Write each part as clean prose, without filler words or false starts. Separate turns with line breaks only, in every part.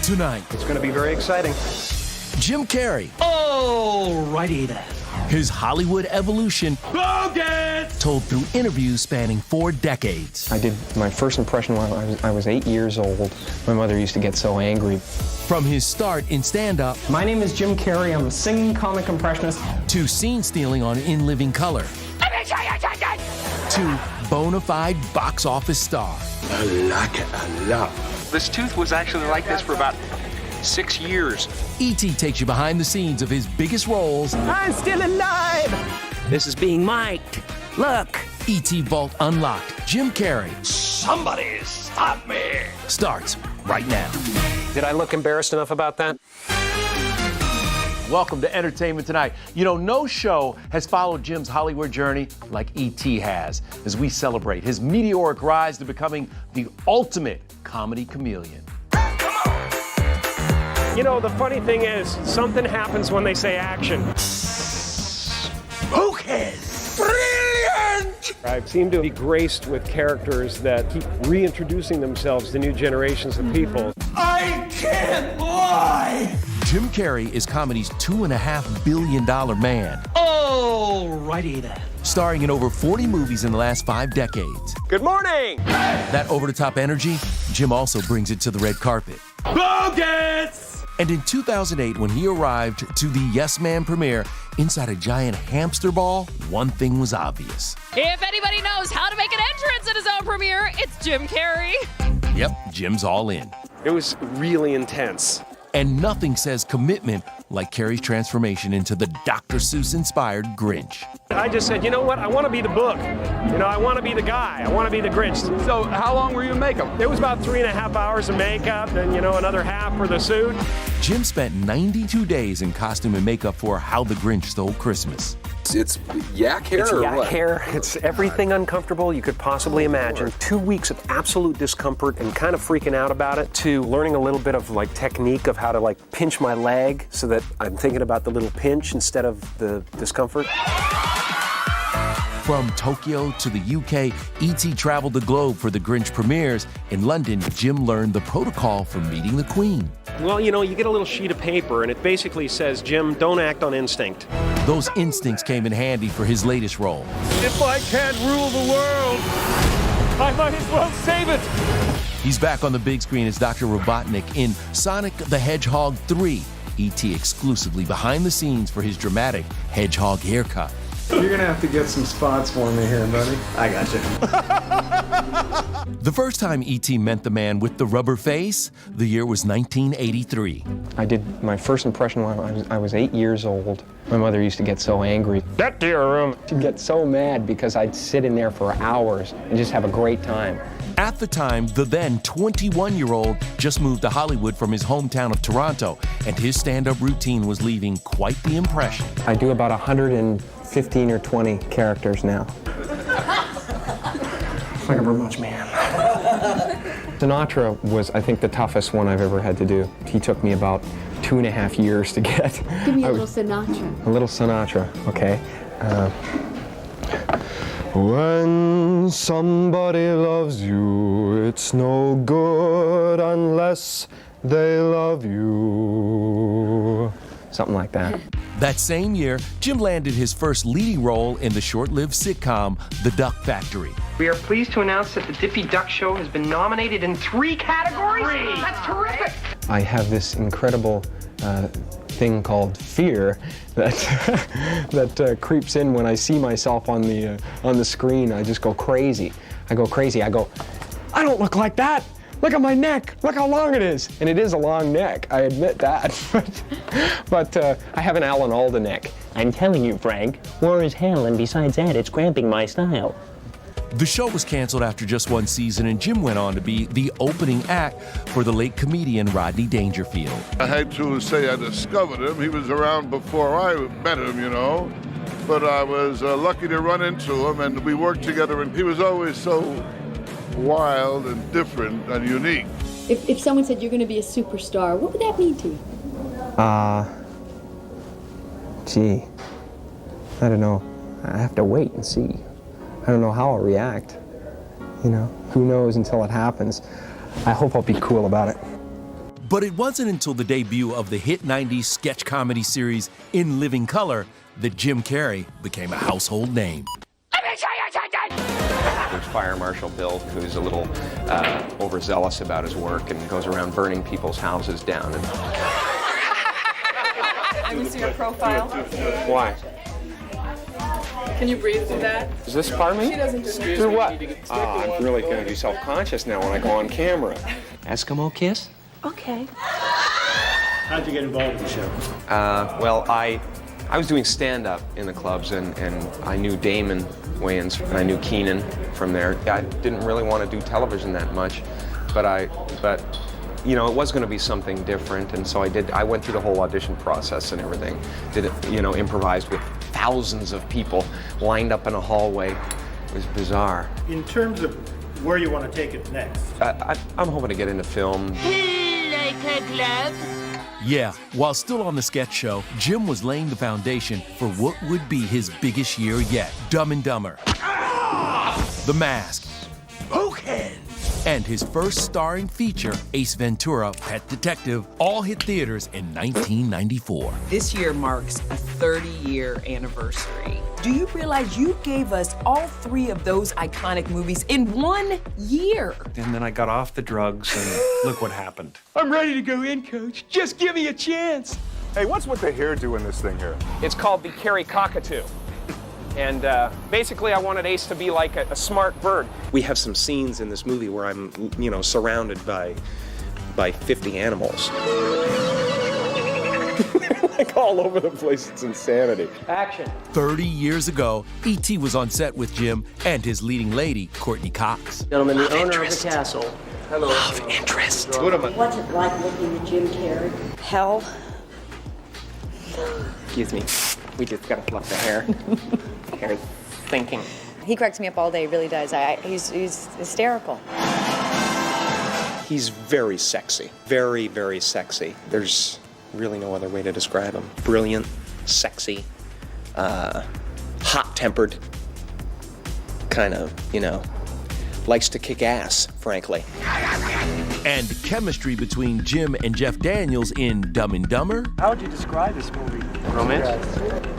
Tonight,
it's going to be very exciting.
Jim Carrey.
Oh, righty then.
His Hollywood evolution
Bogus!
told through interviews spanning 4 decades.
I did my first impression when I was 8 years old. My mother used to get so angry.
From his start in stand-up.
My name is Jim Carrey. I'm a singing comic impressionist.
To scene stealing on In Living Color. To bona fide box office star.
I like it a lot.
This tooth was actually like this for about 6 years.
E.T. takes you behind the scenes of his biggest roles.
I'm still alive!
This is being mic'd. Look.
E.T. Vault Unlocked. Jim Carrey.
Somebody stop me!
Starts right now.
Did I look embarrassed enough about that?
Welcome to Entertainment Tonight. You know, no show has followed Jim's Hollywood journey like E.T. has, as we celebrate his meteoric rise to becoming the ultimate comedy chameleon.
You know, the funny thing is, something happens when they say action.
Focus! Brilliant!
I seem to be graced with characters that keep reintroducing themselves to new generations of people.
I can't lie!
Jim Carrey is comedy's $2.5 billion man.
Oh, righty then.
Starring in over 40 movies in the last 5 decades.
Good morning!
That over-the-top energy, Jim also brings it to the red carpet.
Bogus!
And in 2008, when he arrived to the Yes Man premiere inside a giant hamster ball, one thing was obvious.
If anybody knows how to make an entrance at his own premiere, it's Jim Carrey.
Yep, Jim's all in.
It was really intense.
And nothing says commitment like Carrey's transformation into the Dr. Seuss-inspired Grinch.
I just said, you know what? I want to be the book. You know, I want to be the guy. I want to be the Grinch.
So how long were you in makeup?
It was about 3.5 hours of makeup, and, you know, another half for the suit.
Jim spent 92 days in costume and makeup for How the Grinch Stole Christmas.
It's yak hair
It's
or
yak
what?
hair. It's everything uncomfortable you could possibly imagine. 2 weeks of absolute discomfort and kind of freaking out about it, to learning a little bit of like technique of how to like pinch my leg so that I'm thinking about the little pinch instead of the discomfort.
From Tokyo to the UK, E.T. traveled the globe for the Grinch premieres. In London, Jim learned the protocol for meeting the Queen.
Well, you know, you get a little sheet of paper, and it basically says, Jim, don't act on instinct.
Those instincts came in handy for his latest role.
If I can't rule the world, I might as well save it.
He's back on the big screen as Dr. Robotnik in Sonic the Hedgehog 3. E.T. exclusively behind the scenes for his dramatic hedgehog haircut.
You're gonna have to get some spots for me here, buddy.
I got you.
The first time E.T. met the man with the rubber face, the year was 1983.
I did my first impression when I was 8 years old. My mother used to get so angry. Get to your room. She'd get so mad because I'd sit in there for hours and just have a great time.
At the time, the then 21-year-old just moved to Hollywood from his hometown of Toronto, and his stand-up routine was leaving quite the impression.
I do about 115 or 20 characters now. Like a much man. Sinatra was, I think, the toughest one I've ever had to do. He took me about 2.5 years to get.
Give me a little Sinatra.
A little Sinatra, okay. When somebody loves you, it's no good unless they love you. Something like that.
That same year, Jim landed his first leading role in the short-lived sitcom, The Duck Factory.
We are pleased to announce that the Dippy Duck Show has been nominated in 3 categories. That's terrific.
I have this incredible thing called fear that creeps in when I see myself on the screen. I just go crazy. I go crazy. I go, I don't look like that. Look at my neck. Look how long it is. And it is a long neck. I admit that. but I have an Alan Alda neck.
I'm telling you, Frank, war is hell, and besides that, it's cramping my style.
The show was canceled after just 1 season, and Jim went on to be the opening act for the late comedian Rodney Dangerfield.
I hate to say I discovered him. He was around before I met him, you know. But I was lucky to run into him, and we worked together, and he was always so wild and different and unique.
If someone said you're going to be a superstar, what would that mean to you?
Gee, I don't know. I have to wait and see. I don't know how I'll react. You know, who knows until it happens. I hope I'll be cool about it.
But it wasn't until the debut of the hit 90s sketch comedy series In Living Color that Jim Carrey became a household name.
There's Fire Marshal Bill, who's a little overzealous about his work and goes around burning people's houses down.
I can see your profile.
Why?
Can you breathe through that?
Is this part of me?
She doesn't
Through what? I'm really going to be self-conscious now when I go on camera.
Eskimo kiss?
Okay.
How'd you get involved in the show?
Well, I was doing stand-up in the clubs, and I knew Damon Wayans, and I knew Keenan from there. I didn't really want to do television that much, but you know, it was going to be something different, and so I went through the whole audition process and everything. Did it, you know, improvised with thousands of people lined up in a hallway. It was bizarre.
In terms of where you want to take it next?
I'm hoping to get into film.
Like a glove.
Yeah, while still on the sketch show, Jim was laying the foundation for what would be his biggest year yet, Dumb and Dumber, The Mask, and his first starring feature, Ace Ventura, Pet Detective, all hit theaters in 1994.
This year marks a 30-year anniversary. Do you realize you gave us all three of those iconic movies in 1 year?
And then I got off the drugs, and look what happened.
I'm ready to go in, Coach. Just give me a chance.
Hey, what's with the hairdo in this thing here?
It's called the Carrey cockatoo. And basically, I wanted Ace to be like a smart bird. We have some scenes in this movie where I'm, you know, surrounded by 50 animals. Like all over the place, it's insanity.
Action.
30 years ago, E.T. was on set with Jim and his leading lady, Courtney Cox.
Gentlemen, the owner of the castle.
Hello. Love interest.
What's it like working with Jim Carrey?
Hell.
Excuse me. We just gotta fluff the hair. Hair's thinking.
He cracks me up all day, he really does. He's hysterical.
He's very sexy. Very, very sexy. There's really no other way to describe him. Brilliant, sexy, hot-tempered, kind of, you know, likes to kick ass, frankly.
And chemistry between Jim and Jeff Daniels in Dumb and Dumber.
How would you describe this movie?
Romance?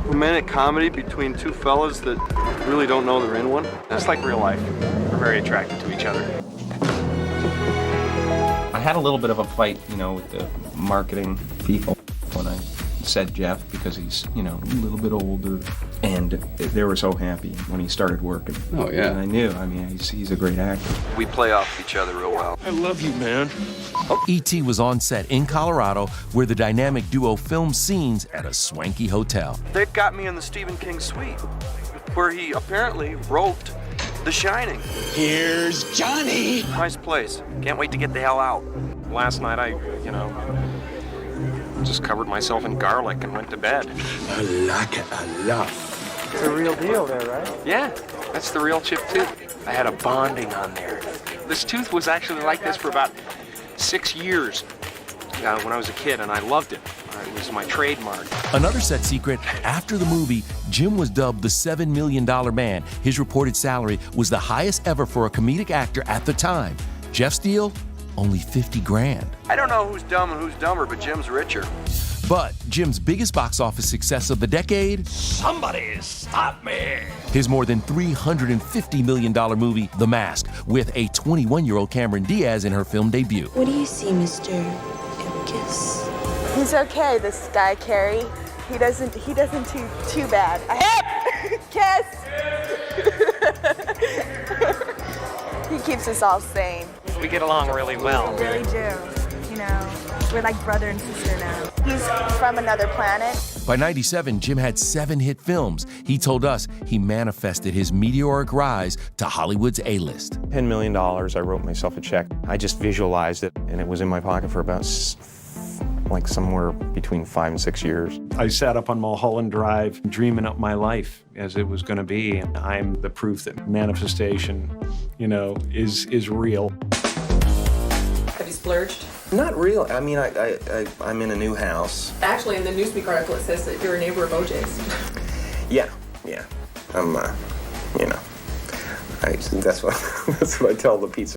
Romantic comedy between two fellas that really don't know they're in one.
Just like real life. We're very attracted to each other. I had a little bit of a fight, you know, with the marketing people when I said Jeff, because he's, you know, a little bit older, and they were so happy when he started working.
Oh, yeah.
And I knew, I mean, he's a great actor.
We play off each other real well.
I love you, man.
E.T. was on set in Colorado, where the dynamic duo filmed scenes at a swanky hotel.
They've got me in the Stephen King suite, where he apparently wrote The Shining.
Here's Johnny.
Nice place. Can't wait to get the hell out.
Last night I, you know, just covered myself in garlic and went to bed.
I like it a lot.
It's a real deal there, right?
Yeah, that's the real chip tooth. I had a bonding on there. This tooth was actually like this for about 6 years when I was a kid, and I loved it. It was my trademark.
Another set secret, after the movie, Jim was dubbed the $7 million man. His reported salary was the highest ever for a comedic actor at the time. Jeff's deal? Only 50 grand.
I don't know who's dumb and who's dumber, but Jim's richer.
But Jim's biggest box office success of the decade?
Somebody stop me.
His more than $350 million movie, The Mask, with a 21-year-old Cameron Diaz in her film debut.
What do you see, Mr. Ipkiss?
He's okay, this guy, Carrey. He doesn't do too bad. Kiss! He keeps us all sane.
We get along really well.
We really do. You know, we're like brother and sister now. He's from another planet.
By '97, Jim had 7 hit films. He told us he manifested his meteoric rise to Hollywood's A-list.
$10 million, I wrote myself a check. I just visualized it, and it was in my pocket for about like somewhere between 5 and 6 years.
I sat up on Mulholland Drive dreaming up my life as it was going to be. And I'm the proof that manifestation, you know, is real.
Have you splurged?
Not real. I mean, I'm in a new house.
Actually, in the Newsweek article, it says that you're a neighbor of OJ's.
Yeah. I'm, you know, that's what I tell the pizza